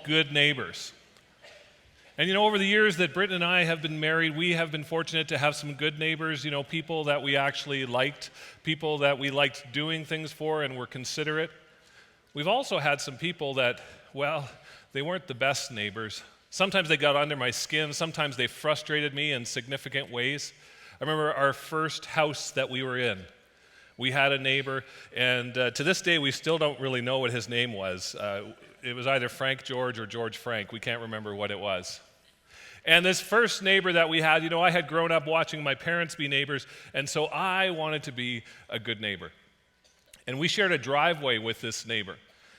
Good Neighbours. And over the years that Britt and I have been married, we have been fortunate to have some good neighbors, people that we actually liked, people that we liked doing things for and were considerate. We've also had some people that, they weren't the best neighbors. Sometimes they got under my skin, sometimes they frustrated me in significant ways. I remember our first house that we were in. We had a neighbor, and to this day, we still don't really know what his name was. It was either Frank George or George Frank. We can't remember what it was. And this first neighbor that we had, I had grown up watching my parents be neighbors, and so I wanted to be a good neighbor. And we shared a driveway with this neighbor.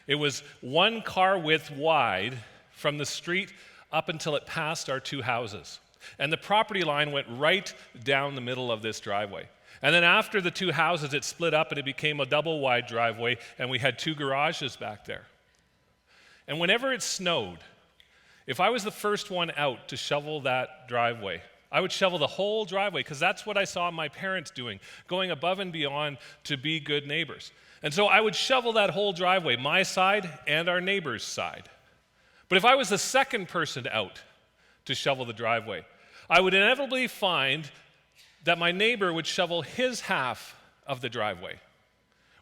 It was 1 car width wide from the street up until it passed our 2 houses. And the property line went right down the middle of this driveway. And then after the 2 houses, it split up and it became a double wide driveway, and we had 2 garages back there. And whenever it snowed, if I was the first one out to shovel that driveway, I would shovel the whole driveway because that's what I saw my parents doing, going above and beyond to be good neighbors. And so I would shovel that whole driveway, my side and our neighbor's side. But if I was the second person out to shovel the driveway, I would inevitably find that my neighbor would shovel his half of the driveway.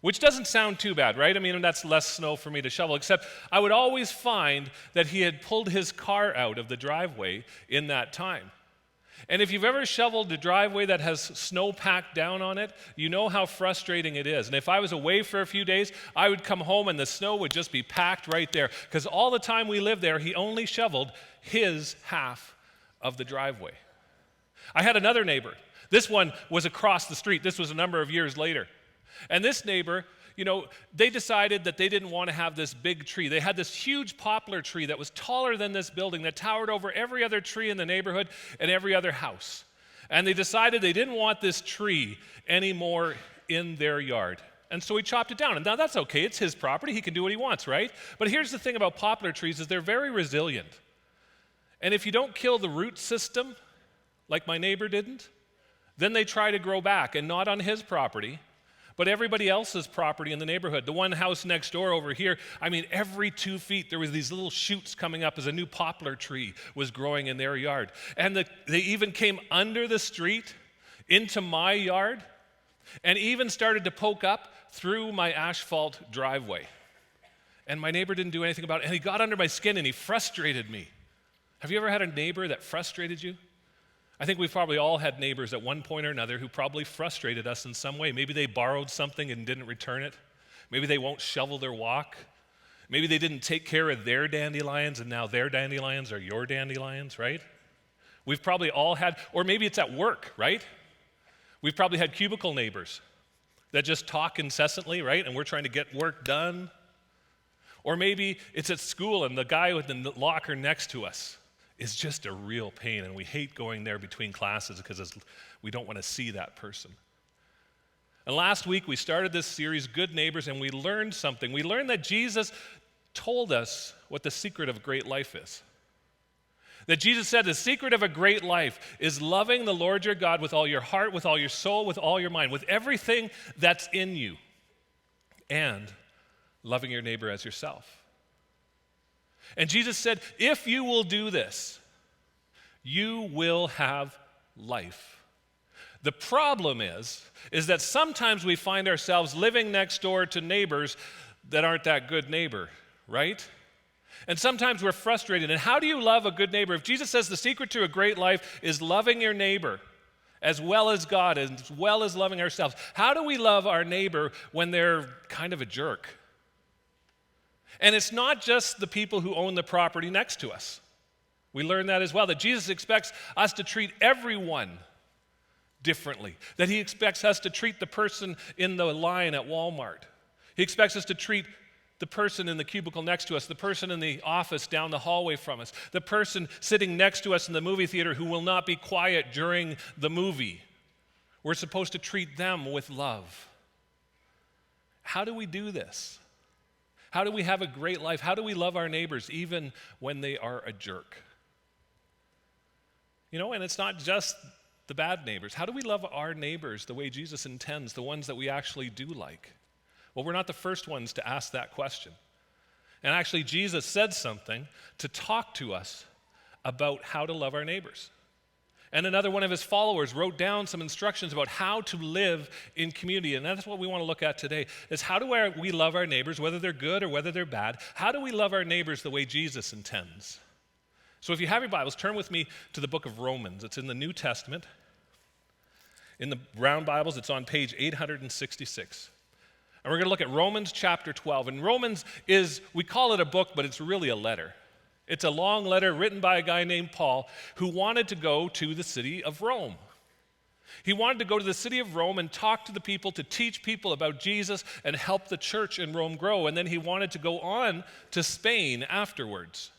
Which doesn't sound too bad, right? I mean, that's less snow for me to shovel, except I would always find that he had pulled his car out of the driveway in that time. And if you've ever shoveled a driveway that has snow packed down on it, you know how frustrating it is. And if I was away for a few days, I would come home and the snow would just be packed right there. Because all the time we lived there, he only shoveled his half of the driveway. I had another neighbor. This one was across the street. This was a number of years later. And this neighbor, they decided that they didn't want to have this big tree. They had this huge poplar tree that was taller than this building, that towered over every other tree in the neighborhood and every other house. And they decided they didn't want this tree anymore in their yard. And so he chopped it down. And now that's okay. It's his property. He can do what he wants, right? But here's the thing about poplar trees is they're very resilient. And if you don't kill the root system, like my neighbor didn't, then they try to grow back, and not on his property, but everybody else's property in the neighborhood. The one house next door over here, every 2 feet there was these little shoots coming up as a new poplar tree was growing in their yard. And they even came under the street into my yard and even started to poke up through my asphalt driveway. And my neighbor didn't do anything about it. And he got under my skin and he frustrated me. Have you ever had a neighbor that frustrated you? I think we've probably all had neighbors at one point or another who probably frustrated us in some way. Maybe they borrowed something and didn't return it. Maybe they won't shovel their walk. Maybe they didn't take care of their dandelions and now their dandelions are your dandelions, right? We've probably all had, or maybe it's at work, right? We've probably had cubicle neighbors that just talk incessantly, right? And we're trying to get work done. Or maybe it's at school and the guy with the locker next to us is just a real pain, and we hate going there between classes because we don't want to see that person. And last week we started this series, Good Neighbors, and we learned something. We learned that Jesus told us what the secret of a great life is. That Jesus said the secret of a great life is loving the Lord your God with all your heart, with all your soul, with all your mind, with everything that's in you, and loving your neighbor as yourself. And Jesus said, if you will do this, you will have life. The problem is that sometimes we find ourselves living next door to neighbors that aren't that good neighbor, right? And sometimes we're frustrated. And how do you love a good neighbor? If Jesus says the secret to a great life is loving your neighbor as well as God, as well as loving ourselves, how do we love our neighbor when they're kind of a jerk? And it's not just the people who own the property next to us. We learn that as well, that Jesus expects us to treat everyone differently, that he expects us to treat the person in the line at Walmart. He expects us to treat the person in the cubicle next to us, the person in the office down the hallway from us, the person sitting next to us in the movie theater who will not be quiet during the movie. We're supposed to treat them with love. How do we do this? How do we have a great life? How do we love our neighbors even when they are a jerk? And it's not just the bad neighbors. How do we love our neighbors the way Jesus intends, the ones that we actually do like? Well, we're not the first ones to ask that question. And actually, Jesus said something to talk to us about how to love our neighbors. And another one of his followers wrote down some instructions about how to live in community. And that's what we want to look at today, is how do we love our neighbors, whether they're good or whether they're bad? How do we love our neighbors the way Jesus intends? So if you have your Bibles, turn with me to the book of Romans. It's in the New Testament. In the Brown Bibles, it's on page 866. And we're going to look at Romans chapter 12. And Romans we call it a book, but it's really a letter. It's a long letter written by a guy named Paul who wanted to go to the city of Rome. He wanted to go to the city of Rome and talk to the people, to teach people about Jesus and help the church in Rome grow. And then he wanted to go on to Spain afterwards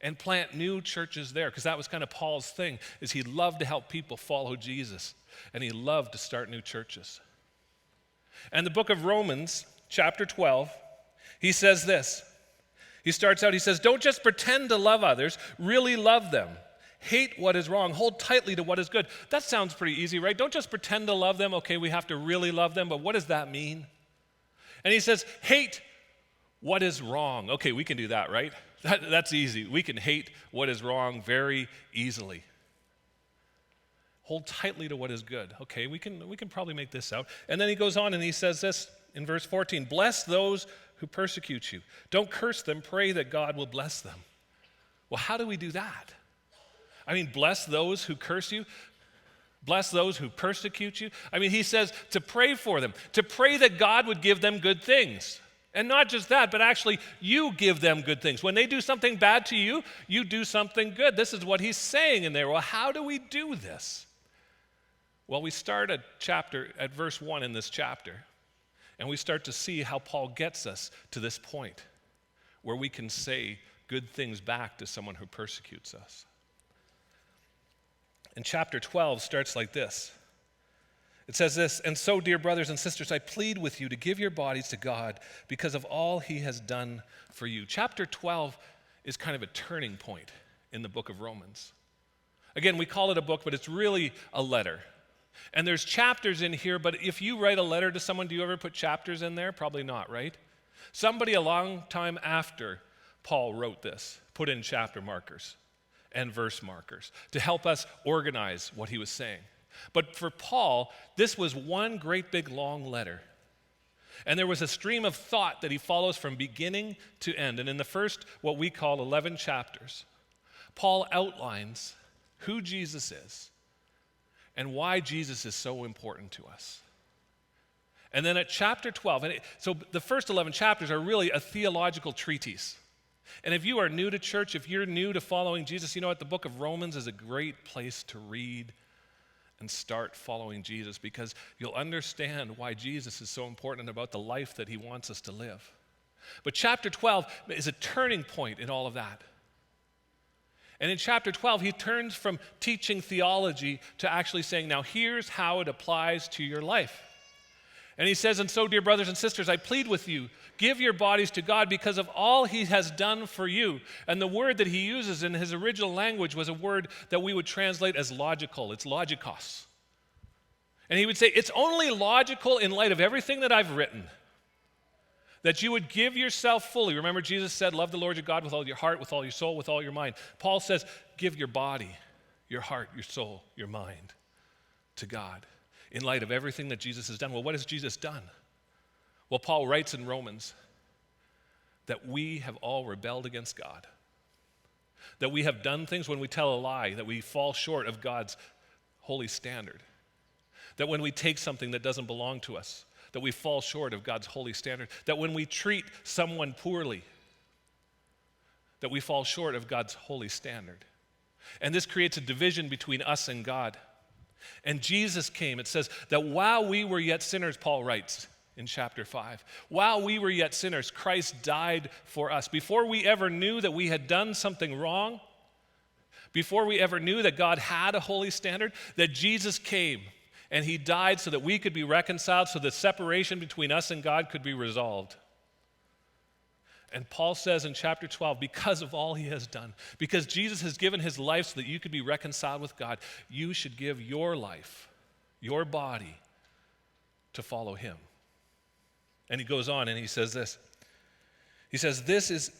and plant new churches there, because that was kind of Paul's thing, is he loved to help people follow Jesus, and he loved to start new churches. And the book of Romans, chapter 12, he says this. He starts out, he says, don't just pretend to love others, really love them. Hate what is wrong, hold tightly to what is good. That sounds pretty easy, right? Don't just pretend to love them. Okay, we have to really love them, but what does that mean? And he says, hate what is wrong. Okay, we can do that, right? That's easy. We can hate what is wrong very easily. Hold tightly to what is good. Okay, we can probably make this out. And then he goes on and he says this in verse 14, bless those who persecute you. Don't curse them, pray that God will bless them. Well, how do we do that? I mean, bless those who curse you, bless those who persecute you. I mean, he says to pray for them, to pray that God would give them good things. And not just that, but actually you give them good things. When they do something bad to you, you do something good. This is what he's saying in there. Well, how do we do this? Well, we start at verse 1 in this chapter. And we start to see how Paul gets us to this point where we can say good things back to someone who persecutes us. And chapter 12 starts like this. It says this, and so, dear brothers and sisters, I plead with you to give your bodies to God because of all he has done for you. Chapter 12 is kind of a turning point in the book of Romans. Again, we call it a book, but it's really a letter. And there's chapters in here, but if you write a letter to someone, do you ever put chapters in there? Probably not, right? Somebody a long time after Paul wrote this put in chapter markers and verse markers to help us organize what he was saying. But for Paul, this was one great big long letter. And there was a stream of thought that he follows from beginning to end. And in the first, what we call 11 chapters, Paul outlines who Jesus is and why Jesus is so important to us. And then at chapter 12, so the first 11 chapters are really a theological treatise. And if you are new to church, if you're new to following Jesus, you know what? The book of Romans is a great place to read and start following Jesus, because you'll understand why Jesus is so important about the life that he wants us to live. But chapter 12 is a turning point in all of that. And in chapter 12, he turns from teaching theology to actually saying, now here's how it applies to your life. And he says, and so, dear brothers and sisters, I plead with you, give your bodies to God because of all he has done for you. And the word that he uses in his original language was a word that we would translate as logical. It's logikos. And he would say, it's only logical in light of everything that I've written, that you would give yourself fully. Remember, Jesus said, love the Lord your God with all your heart, with all your soul, with all your mind. Paul says, give your body, your heart, your soul, your mind to God in light of everything that Jesus has done. Well, what has Jesus done? Well, Paul writes in Romans that we have all rebelled against God, that we have done things when we tell a lie, that we fall short of God's holy standard, that when we take something that doesn't belong to us, that we fall short of God's holy standard, that when we treat someone poorly, that we fall short of God's holy standard. And this creates a division between us and God. And Jesus came. It says that while we were yet sinners, Paul writes in chapter 5, while we were yet sinners, Christ died for us. Before we ever knew that we had done something wrong, before we ever knew that God had a holy standard, that Jesus came and he died so that we could be reconciled, so the separation between us and God could be resolved. And Paul says in chapter 12, because of all he has done, because Jesus has given his life so that you could be reconciled with God, you should give your life, your body, to follow him. And he goes on and he says this. He says,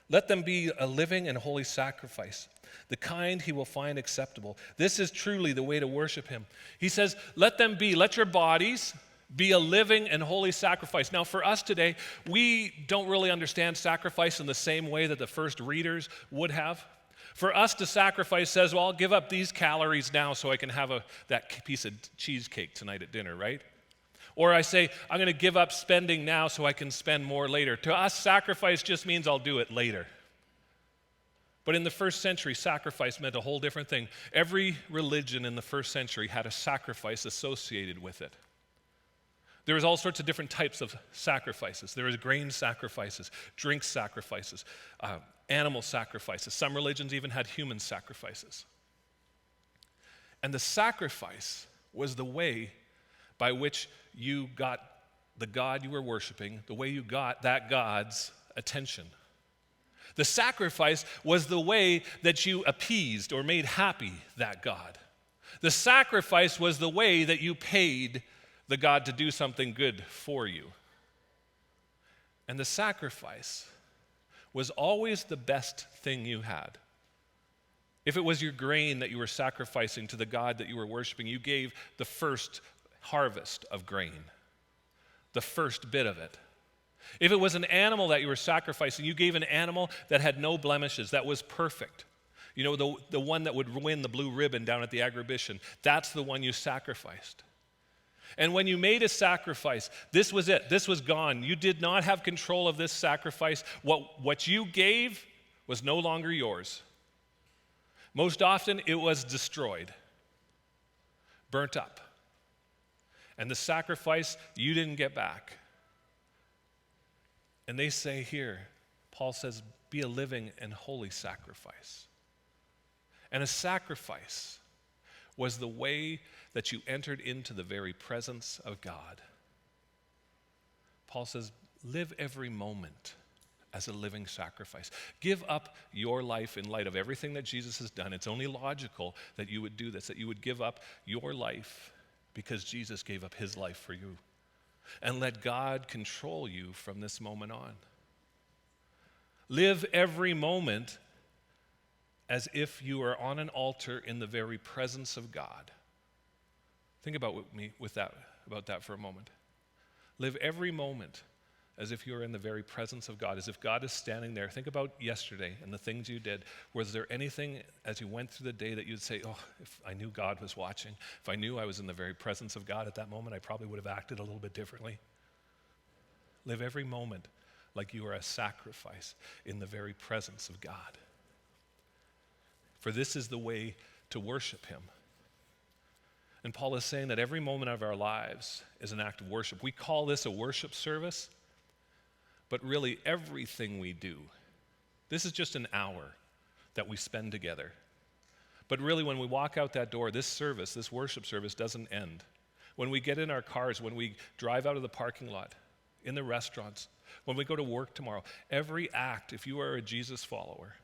let them be a living and holy sacrifice, the kind he will find acceptable. This is truly the way to worship him. He says, let your bodies be a living and holy sacrifice. Now, for us today, we don't really understand sacrifice in the same way that the first readers would have. For us to sacrifice says, well, I'll give up these calories now so I can have that piece of cheesecake tonight at dinner, right? Or I say, I'm going to give up spending now so I can spend more later. To us, sacrifice just means I'll do it later. But in the first century, sacrifice meant a whole different thing. Every religion in the first century had a sacrifice associated with it. There was all sorts of different types of sacrifices. There was grain sacrifices, drink sacrifices, animal sacrifices. Some religions even had human sacrifices. And the sacrifice was the way by which you got the God you were worshiping, the way you got that God's attention. The sacrifice was the way that you appeased or made happy that God. The sacrifice was the way that you paid the God to do something good for you. And the sacrifice was always the best thing you had. If it was your grain that you were sacrificing to the God that you were worshiping, you gave the first harvest of grain, the first bit of it. If it was an animal that you were sacrificing, you gave an animal that had no blemishes, that was perfect. You know, the one that would win the blue ribbon down at the exhibition, that's the one you sacrificed. And when you made a sacrifice, this was it. This was gone. You did not have control of this sacrifice. What you gave was no longer yours. Most often, it was destroyed, burnt up. And the sacrifice you didn't get back. And they say here, Paul says, be a living and holy sacrifice. And a sacrifice was the way that you entered into the very presence of God. Paul says, live every moment as a living sacrifice. Give up your life in light of everything that Jesus has done. It's only logical that you would do this, that you would give up your life because Jesus gave up his life for you. And let God control you from this moment on. Live every moment as if you are on an altar in the very presence of God. Think about that for a moment. Live every moment as if you are in the very presence of God, as if God is standing there. Think about yesterday and the things you did. Was there anything as you went through the day that you'd say, oh, if I knew God was watching, if I knew I was in the very presence of God at that moment, I probably would have acted a little bit differently? Live every moment like you are a sacrifice in the very presence of God. For this is the way to worship him. And Paul is saying that every moment of our lives is an act of worship. We call this a worship service. But really, everything we do, this is just an hour that we spend together. But really, when we walk out that door, this worship service doesn't end. When we get in our cars, when we drive out of the parking lot, in the restaurants, when we go to work tomorrow, every act, if you are a Jesus follower,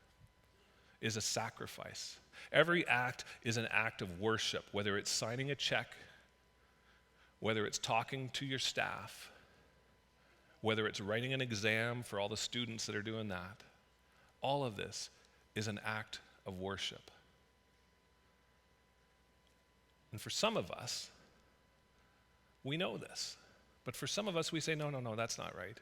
is a sacrifice. Every act is an act of worship, whether it's signing a check, whether it's talking to your staff, whether it's writing an exam for all the students that are doing that. All of this is an act of worship. And for some of us, we know this. But for some of us, we say, no, that's not right.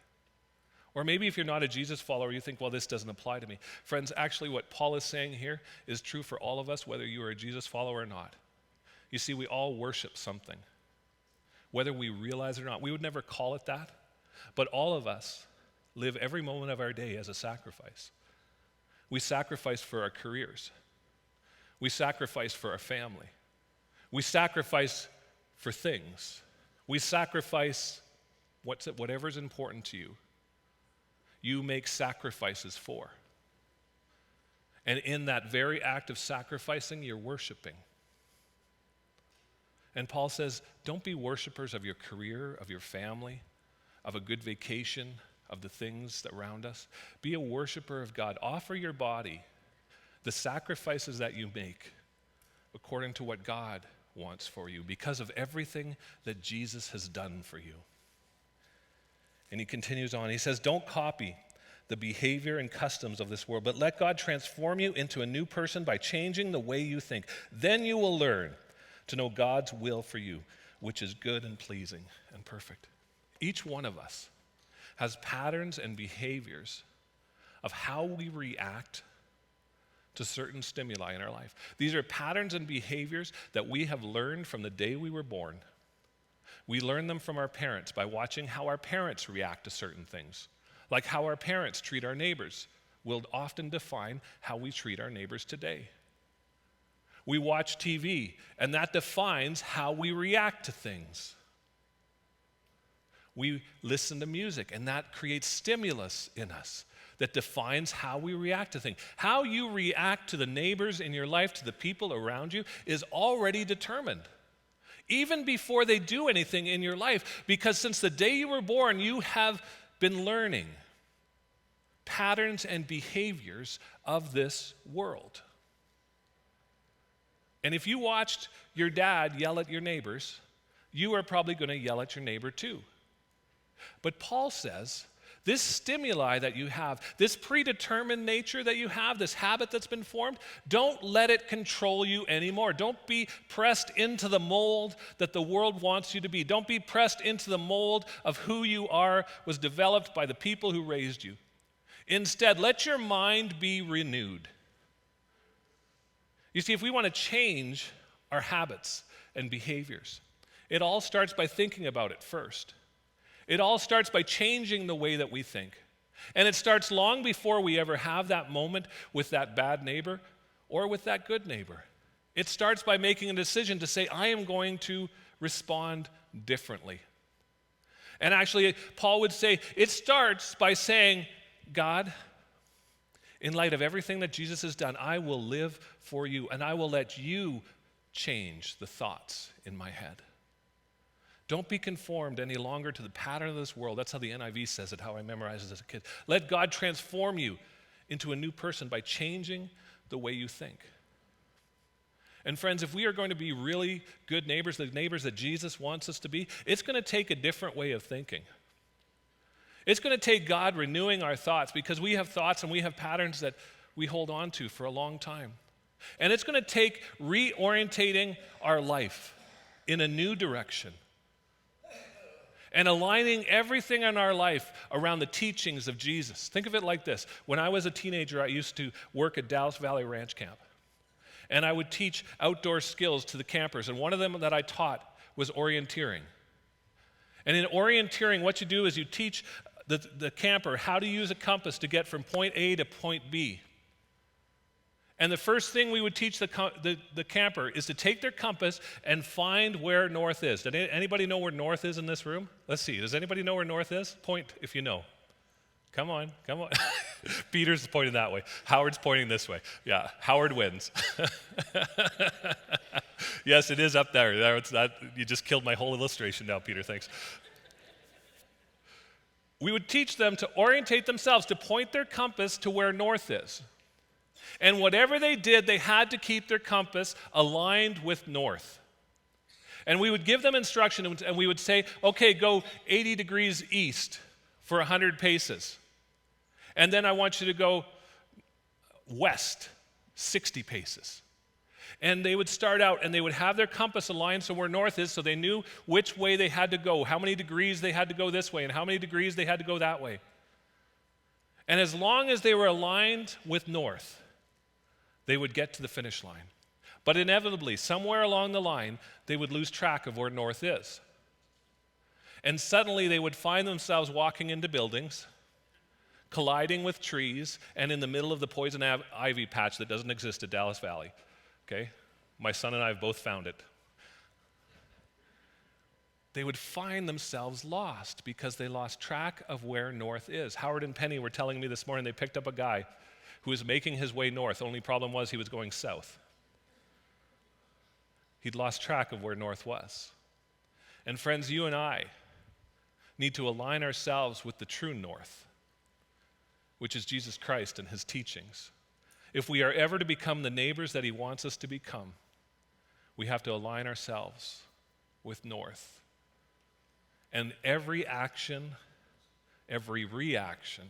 Or maybe if you're not a Jesus follower, you think, well, this doesn't apply to me. Friends, actually what Paul is saying here is true for all of us, whether you are a Jesus follower or not. You see, we all worship something, whether we realize it or not. We would never call it that. But all of us live every moment of our day as a sacrifice. We sacrifice for our careers. We sacrifice for our family. We sacrifice for things. We sacrifice whatever's important to you. You make sacrifices for. And in that very act of sacrificing, you're worshiping. And Paul says, don't be worshipers of your career, of your family, of a good vacation, of the things that around us. Be a worshiper of God. Offer your body, the sacrifices that you make, according to what God wants for you, because of everything that Jesus has done for you. And he continues on. He says, don't copy the behavior and customs of this world, but let God transform you into a new person by changing the way you think. Then you will learn to know God's will for you, which is good and pleasing and perfect. Each one of us has patterns and behaviors of how we react to certain stimuli in our life. These are patterns and behaviors that we have learned from the day we were born. We learn them from our parents by watching how our parents react to certain things. Like how our parents treat our neighbors will often define how we treat our neighbors today. We watch TV, and that defines how we react to things. We listen to music, and that creates stimulus in us that defines how we react to things. How you react to the neighbors in your life, to the people around you, is already determined, even before they do anything in your life, because since the day you were born, you have been learning patterns and behaviors of this world. And if you watched your dad yell at your neighbors, you are probably going to yell at your neighbor too. But Paul says, this stimuli that you have, this predetermined nature that you have, this habit that's been formed, don't let it control you anymore. Don't be pressed into the mold that the world wants you to be. Don't be pressed into the mold of who you are was developed by the people who raised you. Instead, let your mind be renewed. You see, if we want to change our habits and behaviors, it all starts by thinking about it first. It all starts by changing the way that we think. And it starts long before we ever have that moment with that bad neighbor or with that good neighbor. It starts by making a decision to say, I am going to respond differently. And actually, Paul would say, it starts by saying, God, in light of everything that Jesus has done, I will live for you, and I will let you change the thoughts in my head. Don't be conformed any longer to the pattern of this world. That's how the NIV says it, how I memorized it as a kid. Let God transform you into a new person by changing the way you think. And friends, if we are going to be really good neighbors, the neighbors that Jesus wants us to be, it's going to take a different way of thinking. It's going to take God renewing our thoughts, because we have thoughts and we have patterns that we hold on to for a long time. And it's going to take reorientating our life in a new direction and aligning everything in our life around the teachings of Jesus. Think of it like this. When I was a teenager, I used to work at Dallas Valley Ranch Camp. And I would teach outdoor skills to the campers. And one of them that I taught was orienteering. And in orienteering, what you do is you teach the camper how to use a compass to get from point A to point B. And the first thing we would teach the camper is to take their compass and find where north is. Did anybody know where north is in this room? Let's see. Does anybody know where north is? Point if you know. Come on. Peter's pointing that way. Howard's pointing this way. Yeah, Howard wins. Yes, it is up there. You just killed my whole illustration now, Peter. Thanks. We would teach them to orientate themselves, to point their compass to where north is. And whatever they did, they had to keep their compass aligned with north. And we would give them instruction, and we would say, okay, go 80 degrees east for 100 paces. And then I want you to go west 60 paces. And they would start out, and they would have their compass aligned so where north is, so they knew which way they had to go, how many degrees they had to go this way, and how many degrees they had to go that way. And as long as they were aligned with north, they would get to the finish line. But inevitably, somewhere along the line, they would lose track of where north is. And suddenly they would find themselves walking into buildings, colliding with trees, and in the middle of the poison ivy patch that doesn't exist at Dallas Valley. Okay? My son and I have both found it. They would find themselves lost because they lost track of where north is. Howard and Penny were telling me this morning they picked up a guy who was making his way north. Only problem was he was going south. He'd lost track of where north was. And friends, you and I need to align ourselves with the true north, which is Jesus Christ and his teachings. If we are ever to become the neighbors that he wants us to become, we have to align ourselves with north. And every action, every reaction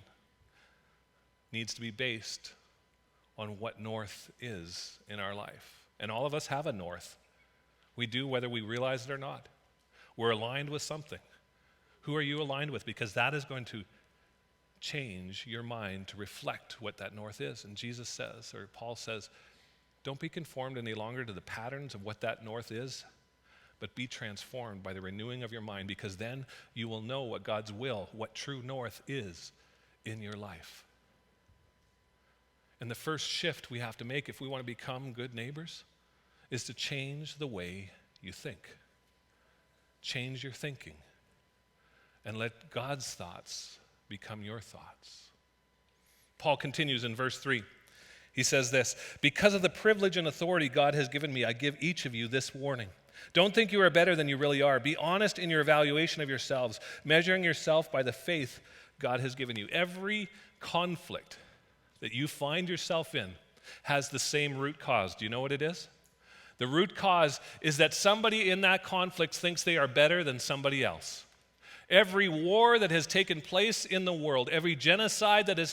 needs to be based on what north is in our life. And all of us have a north. We do, whether we realize it or not. We're aligned with something. Who are you aligned with? Because that is going to change your mind to reflect what that north is. And Jesus says, or Paul says, don't be conformed any longer to the patterns of what that north is, but be transformed by the renewing of your mind, because then you will know what God's will, what true north is in your life. And the first shift we have to make if we want to become good neighbors is to change the way you think. Change your thinking and let God's thoughts become your thoughts. Paul continues in verse 3. He says this, because of the privilege and authority God has given me, I give each of you this warning. Don't think you are better than you really are. Be honest in your evaluation of yourselves, measuring yourself by the faith God has given you. Every conflict that you find yourself in has the same root cause. Do you know what it is? The root cause is that somebody in that conflict thinks they are better than somebody else. Every war that has taken place in the world, every genocide that has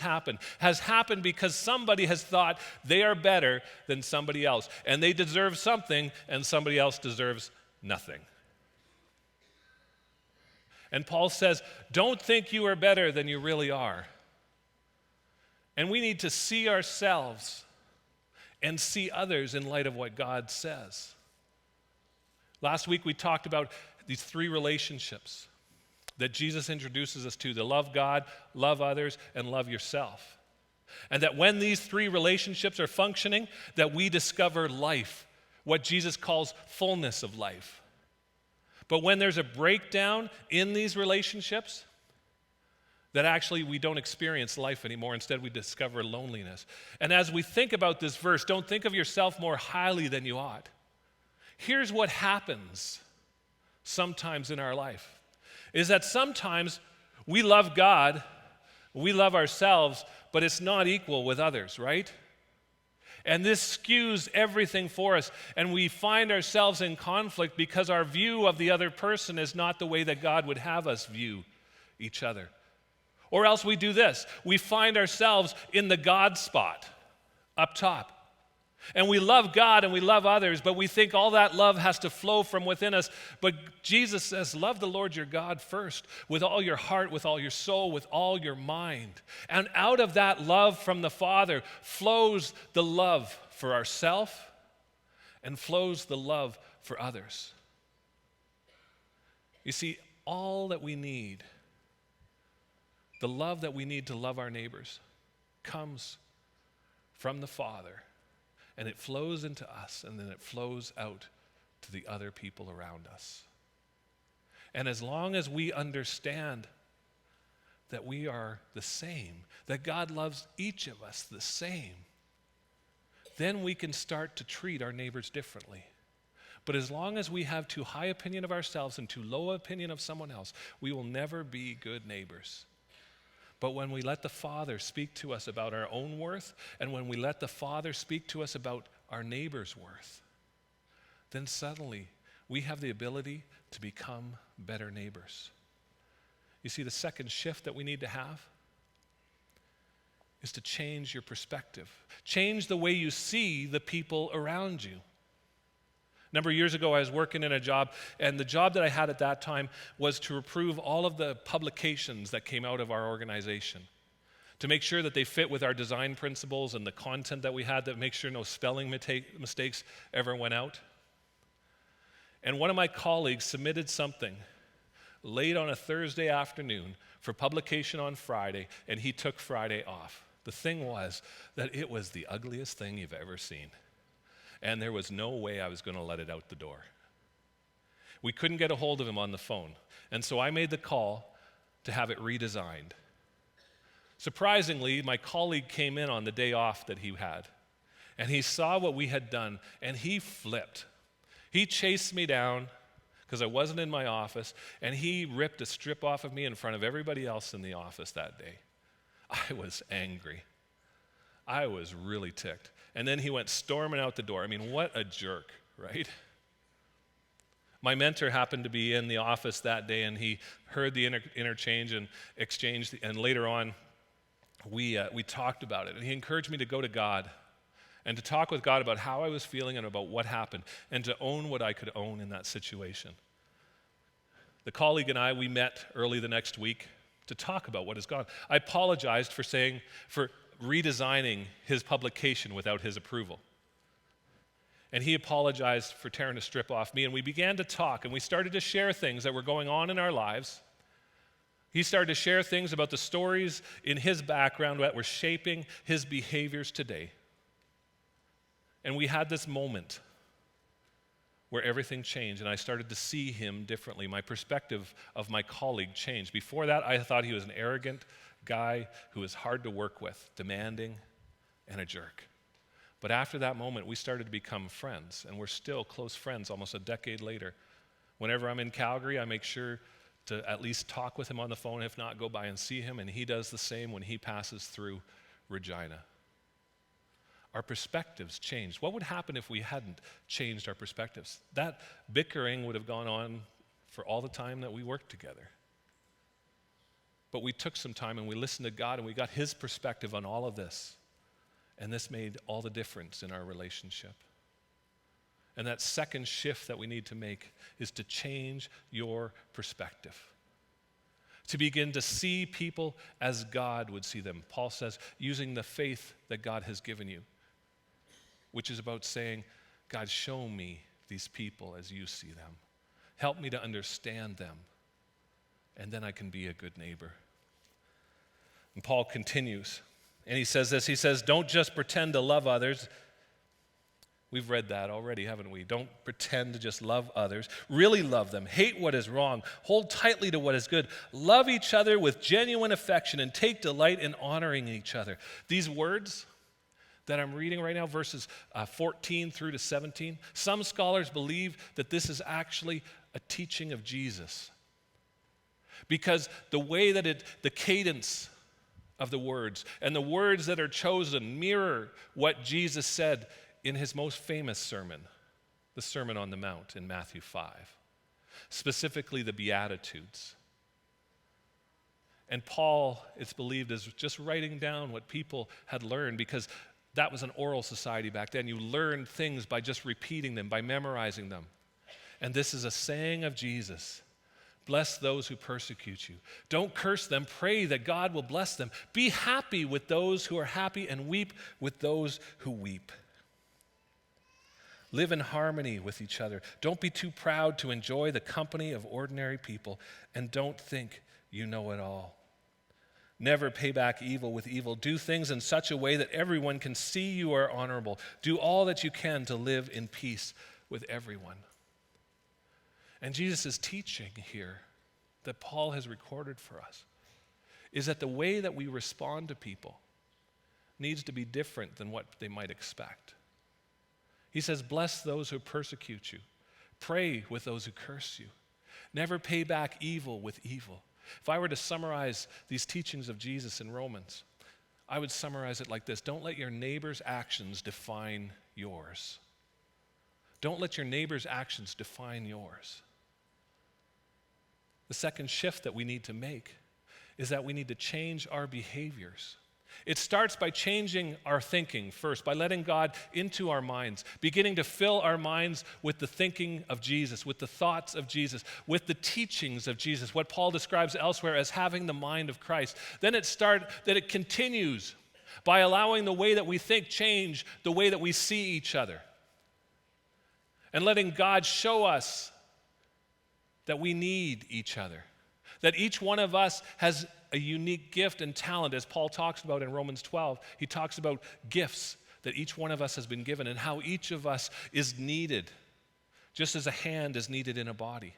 happened because somebody has thought they are better than somebody else. And they deserve something, and somebody else deserves nothing. And Paul says, don't think you are better than you really are. And we need to see ourselves and see others in light of what God says. Last week we talked about these 3 relationships that Jesus introduces us to love God, love others, and love yourself. And that when these 3 relationships are functioning, that we discover life, what Jesus calls fullness of life. But when there's a breakdown in these relationships, that actually we don't experience life anymore. Instead, we discover loneliness. And as we think about this verse, don't think of yourself more highly than you ought. Here's what happens sometimes in our life, is that sometimes we love God, we love ourselves, but it's not equal with others, right? And this skews everything for us, and we find ourselves in conflict because our view of the other person is not the way that God would have us view each other. Or else we do this. We find ourselves in the God spot up top. And we love God and we love others, but we think all that love has to flow from within us. But Jesus says, love the Lord your God first, with all your heart, with all your soul, with all your mind. And out of that love from the Father flows the love for ourselves and flows the love for others. You see, all that we need, the love that we need to love our neighbors, comes from the Father. And it flows into us, and then it flows out to the other people around us. And as long as we understand that we are the same, that God loves each of us the same, then we can start to treat our neighbors differently. But as long as we have too high opinion of ourselves and too low opinion of someone else, we will never be good neighbors. But when we let the Father speak to us about our own worth, and when we let the Father speak to us about our neighbor's worth, then suddenly we have the ability to become better neighbors. You see, the second shift that we need to have is to change your perspective. Change the way you see the people around you. A number of years ago, I was working in a job, and the job that I had at that time was to approve all of the publications that came out of our organization, to make sure that they fit with our design principles and the content that we had, that make sure no spelling mistakes ever went out. And one of my colleagues submitted something late on a Thursday afternoon for publication on Friday, and he took Friday off. The thing was that it was the ugliest thing you've ever seen. And there was no way I was going to let it out the door. We couldn't get a hold of him on the phone. And so I made the call to have it redesigned. Surprisingly, my colleague came in on the day off that he had. And he saw what we had done, and he flipped. He chased me down because I wasn't in my office, and he ripped a strip off of me in front of everybody else in the office that day. I was angry. I was really ticked. And then he went storming out the door. I mean, what a jerk, right? My mentor happened to be in the office that day, and he heard the interchange and exchange. And later on, we talked about it, and he encouraged me to go to God and to talk with God about how I was feeling and about what happened, and to own what I could own in that situation. The colleague and I, we met early the next week to talk about what has gone. I apologized for redesigning his publication without his approval. And he apologized for tearing a strip off me, and we began to talk, and we started to share things that were going on in our lives. He started to share things about the stories in his background that were shaping his behaviors today. And we had this moment where everything changed, and I started to see him differently. My perspective of my colleague changed. Before that, I thought he was an arrogant guy who was hard to work with, demanding, and a jerk. But after that moment, we started to become friends, and we're still close friends almost a decade later. Whenever I'm in Calgary, I make sure to at least talk with him on the phone, if not, go by and see him, and he does the same when he passes through Regina. Our perspectives changed. What would happen if we hadn't changed our perspectives? That bickering would have gone on for all the time that we worked together. But we took some time and we listened to God, and we got his perspective on all of this. And this made all the difference in our relationship. And that second shift that we need to make is to change your perspective. To begin to see people as God would see them. Paul says, using the faith that God has given you, which is about saying, God, show me these people as you see them. Help me to understand them, and then I can be a good neighbor. And Paul continues, and he says this, he says, don't just pretend to love others. We've read that already, haven't we? Don't pretend to just love others. Really love them. Hate what is wrong. Hold tightly to what is good. Love each other with genuine affection, and take delight in honoring each other. These words that I'm reading right now, verses 14 through to 17, some scholars believe that this is actually a teaching of Jesus. Because the way that the cadence of the words and the words that are chosen mirror what Jesus said in his most famous sermon, the Sermon on the Mount in Matthew 5, specifically the Beatitudes. And Paul, it's believed, is just writing down what people had learned, because that was an oral society back then. You learned things by just repeating them, by memorizing them. And this is a saying of Jesus. Bless those who persecute you. Don't curse them. Pray that God will bless them. Be happy with those who are happy, and weep with those who weep. Live in harmony with each other. Don't be too proud to enjoy the company of ordinary people, and don't think you know it all. Never pay back evil with evil. Do things in such a way that everyone can see you are honorable. Do all that you can to live in peace with everyone. And Jesus' teaching here that Paul has recorded for us is that the way that we respond to people needs to be different than what they might expect. He says, bless those who persecute you. Pray with those who curse you. Never pay back evil with evil. If I were to summarize these teachings of Jesus in Romans, I would summarize it like this. Don't let your neighbor's actions define yours. Don't let your neighbor's actions define yours. The second shift that we need to make is that we need to change our behaviors. It starts by changing our thinking first, by letting God into our minds, beginning to fill our minds with the thinking of Jesus, with the thoughts of Jesus, with the teachings of Jesus, what Paul describes elsewhere as having the mind of Christ. Then it continues by allowing the way that we think change the way that we see each other, and letting God show us that we need each other, that each one of us has a unique gift and talent, as Paul talks about in Romans 12. He talks about gifts that each one of us has been given and how each of us is needed, just as a hand is needed in a body.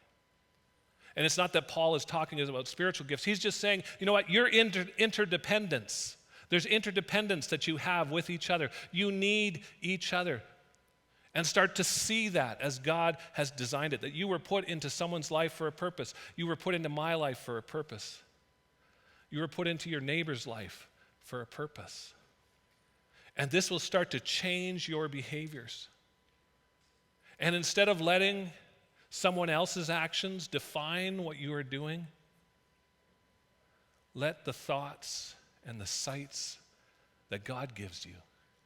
And it's not that Paul is talking about spiritual gifts. He's just saying, you know what, you're interdependence. There's interdependence that you have with each other. You need each other. And start to see that as God has designed it, that you were put into someone's life for a purpose. You were put into my life for a purpose. You were put into your neighbor's life for a purpose. And this will start to change your behaviors. And instead of letting someone else's actions define what you are doing, let the thoughts and the sights that God gives you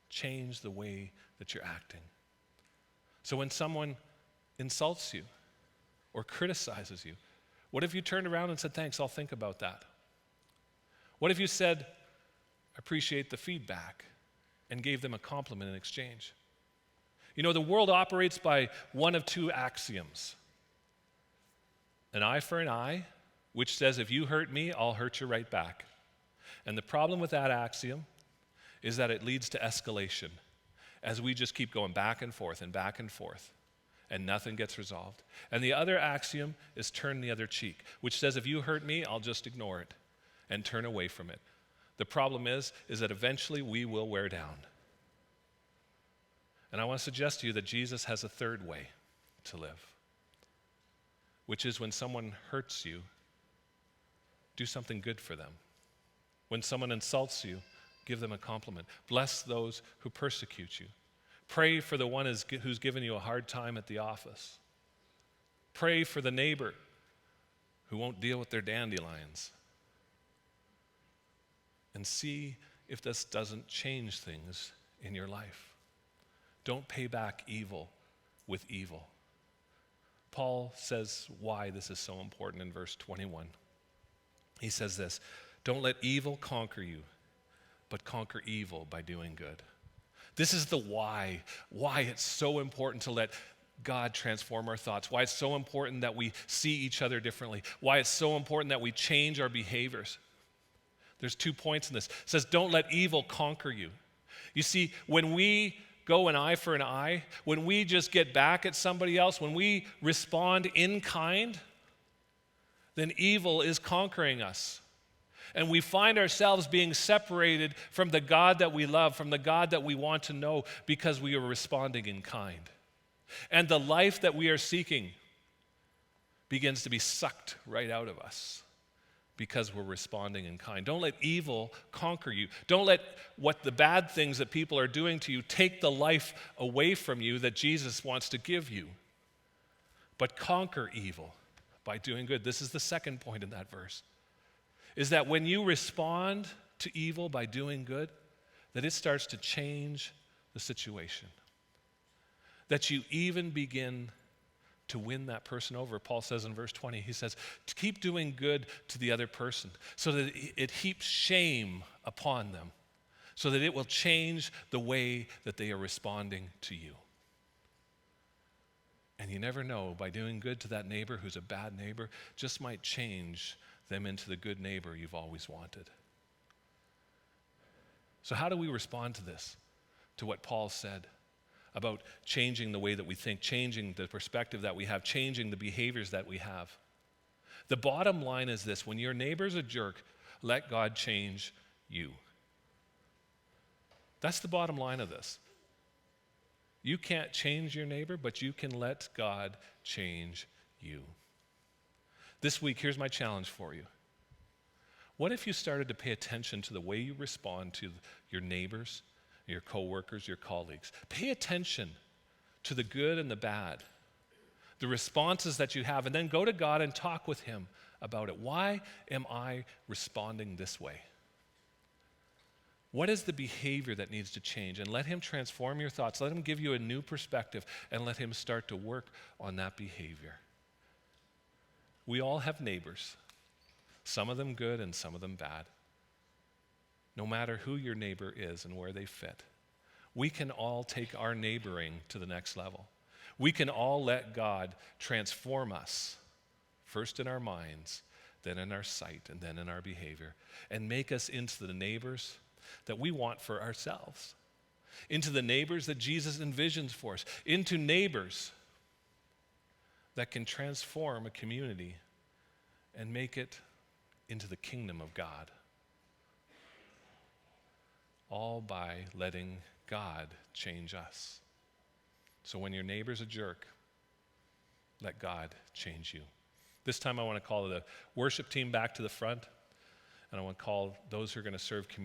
change the way that you're acting. So when someone insults you or criticizes you, what if you turned around and said, thanks, I'll think about that? What if you said, I appreciate the feedback, and gave them a compliment in exchange? You know, the world operates by one of two axioms. An eye for an eye, which says if you hurt me, I'll hurt you right back. And the problem with that axiom is that it leads to escalation as we just keep going back and forth, and nothing gets resolved. And the other axiom is turn the other cheek, which says if you hurt me, I'll just ignore it and turn away from it. The problem is that eventually we will wear down. And I want to suggest to you that Jesus has a third way to live, which is when someone hurts you, do something good for them. When someone insults you, give them a compliment. Bless those who persecute you. Pray for the one who's given you a hard time at the office. Pray for the neighbor who won't deal with their dandelions. And see if this doesn't change things in your life. Don't pay back evil with evil. Paul says why this is so important in verse 21. He says this, don't let evil conquer you, but conquer evil by doing good. This is the why it's so important to let God transform our thoughts, why it's so important that we see each other differently, why it's so important that we change our behaviors. There's 2 points in this. It says, don't let evil conquer you. You see, when we go an eye for an eye, when we just get back at somebody else, when we respond in kind, then evil is conquering us. And we find ourselves being separated from the God that we love, from the God that we want to know, because we are responding in kind. And the life that we are seeking begins to be sucked right out of us because we're responding in kind. Don't let evil conquer you. Don't let what the bad things that people are doing to you take the life away from you that Jesus wants to give you. But conquer evil by doing good. This is the second point in that verse. Is that when you respond to evil by doing good, that it starts to change the situation. That you even begin to win that person over. Paul says in verse 20, he says, to keep doing good to the other person so that it heaps shame upon them, so that it will change the way that they are responding to you. And you never know, by doing good to that neighbor who's a bad neighbor, just might change them into the good neighbor you've always wanted. So how do we respond to this, to what Paul said about changing the way that we think, changing the perspective that we have, changing the behaviors that we have? The bottom line is this: when your neighbor's a jerk, let God change you. That's the bottom line of this. You can't change your neighbor, but you can let God change you. This week, here's my challenge for you. What if you started to pay attention to the way you respond to your neighbors, your coworkers, your colleagues? Pay attention to the good and the bad, the responses that you have, and then go to God and talk with Him about it. Why am I responding this way? What is the behavior that needs to change? And let Him transform your thoughts. Let Him give you a new perspective, and let Him start to work on that behavior. We all have neighbors, some of them good and some of them bad. No matter who your neighbor is and where they fit, we can all take our neighboring to the next level. We can all let God transform us, first in our minds, then in our sight, and then in our behavior, and make us into the neighbors that we want for ourselves, into the neighbors that Jesus envisions for us, into neighbors that can transform a community and make it into the kingdom of God. All by letting God change us. So when your neighbor's a jerk, let God change you. This time I want to call the worship team back to the front, and I want to call those who are going to serve communion